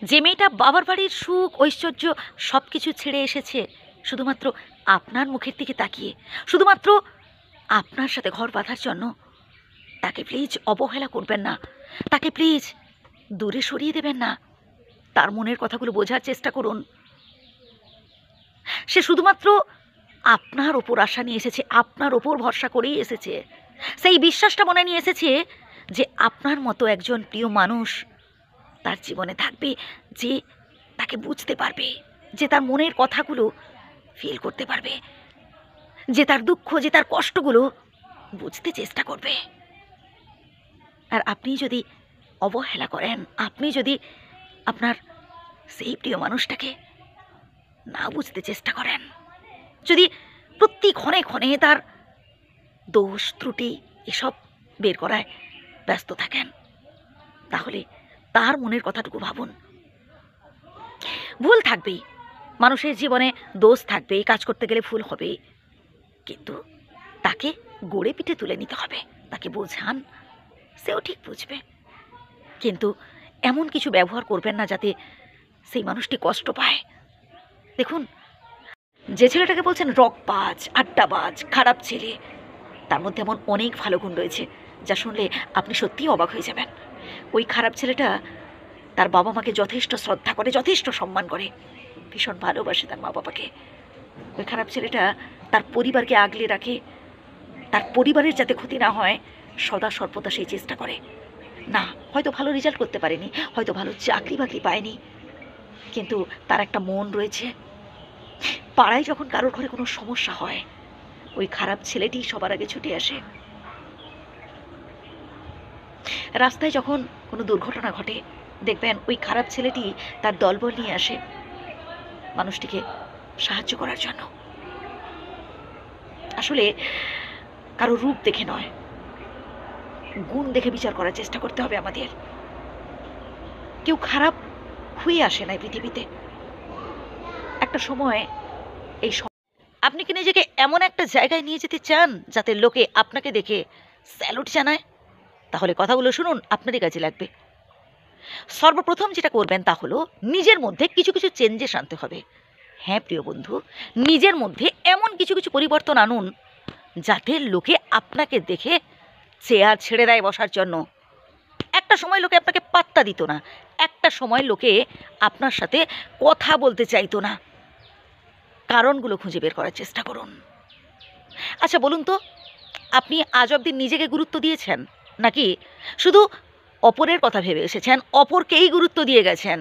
যে মেয়েটা বাবার বাড়ির সুখ ঐশ্বর্য সব কিছু ছেড়ে এসেছে শুধুমাত্র আপনার মুখের দিকে তাকিয়ে, শুধুমাত্র আপনার সাথে ঘর বাঁধার জন্য, তাকে প্লিজ অবহেলা করবেন না, তাকে প্লিজ দূরে সরিয়ে দেবেন না। তার মনের কথাগুলো বোঝার চেষ্টা করুন। সে শুধুমাত্র আপনার ওপর আশা নিয়ে এসেছে, আপনার ওপর ভরসা করেই এসেছে। সেই বিশ্বাসটা মনে নিয়ে এসেছে যে আপনার মতো একজন প্রিয় মানুষ তার জীবনে থাকবে, যে তাকে বুঝতে পারবে, যে তার মনের কথাগুলো ফিল করতে পারবে, যে তার দুঃখ, যে তার কষ্টগুলো বুঝতে চেষ্টা করবে। আর আপনি যদি অবহেলা করেন, আপনি যদি আপনার সেই প্রিয় মানুষটাকে না বুঝতে চেষ্টা করেন, যদি প্রতি ক্ষণে ক্ষণে তার দোষ ত্রুটি এসব বের করায় ব্যস্ত থাকেন, তাহলে তার মনের কথাটুকু ভাবুন। ভুল থাকবেই, মানুষের জীবনে দোষ থাকবেই, কাজ করতে গেলে ভুল হবেই, কিন্তু তাকে গড়ে পিঠে তুলে নিতে হবে। তাকে বোঝান, সেও ঠিক বুঝবে, কিন্তু এমন কিছু ব্যবহার করবেন না যাতে সেই মানুষটি কষ্ট পায়। দেখুন, যে ছেলেটাকে বলছেন রকবাজ, আড্ডাবাজ, খারাপ ছেলে, তার মধ্যে এমন অনেক ভালো গুণ রয়েছে যা শুনলে আপনি সত্যিই অবাক হয়ে যাবেন। ওই খারাপ ছেলেটা তার বাবা মাকে যথেষ্ট শ্রদ্ধা করে, যথেষ্ট সম্মান করে, ভীষণ ভালোবাসে তার মা বাবাকে। ওই খারাপ ছেলেটা তার পরিবারকে আগলে রাখে, তার পরিবারের যাতে ক্ষতি না হয় সদা সর্বদা সেই চেষ্টা করে। না, হয়তো ভালো রেজাল্ট করতে পারেনি, হয়তো ভালো চাকরি বাকরি পায়নি, কিন্তু তার একটা মন রয়েছে। পাড়ায় যখন কারোর ঘরে কোনো সমস্যা হয়, ওই খারাপ ছেলেটি সবার আগে ছুটে আসে। রাস্তায় যখন কোনো দুর্ঘটনা ঘটে, দেখবেন ওই খারাপ ছেলেটি তার দলবল নিয়ে আসে মানুষটিকে সাহায্য করার জন্য। আসলে কারো রূপ দেখে নয়, গুণ দেখে বিচার করার চেষ্টা করতে হবে আমাদের। কেউ খারাপ হয়ে আসে না পৃথিবীতে। একটা সময় আপনি কি নিজেকে এমন একটা জায়গায় নিয়ে যেতে চান যাতে লোকে আপনাকে দেখে স্যালুট জানায়? তাহলে কথাগুলো শুনুন, আপনারই কাজে লাগবে। সর্বপ্রথম যেটা করবেন তা হলো নিজের মধ্যে কিছু কিছু চেঞ্জেস আনতে হবে। হ্যাঁ প্রিয় বন্ধু, নিজের মধ্যে এমন কিছু কিছু পরিবর্তন আনুন যাতে লোকে আপনাকে দেখে চেয়ার ছেড়ে দেয় বসার জন্য। একটা সময় লোকে আপনাকে পাত্তা দিত না, একটা সময় লোকে আপনার সাথে কথা বলতে চাইতো না। কারণগুলো খুঁজে বের করার চেষ্টা করুন। আচ্ছা বলুন তো, আপনি আজ অবধি নিজেকে গুরুত্ব দিয়েছেন, নাকি শুধু অপরের কথা ভেবে এসেছেন, অপরকেই গুরুত্ব দিয়ে গেছেন?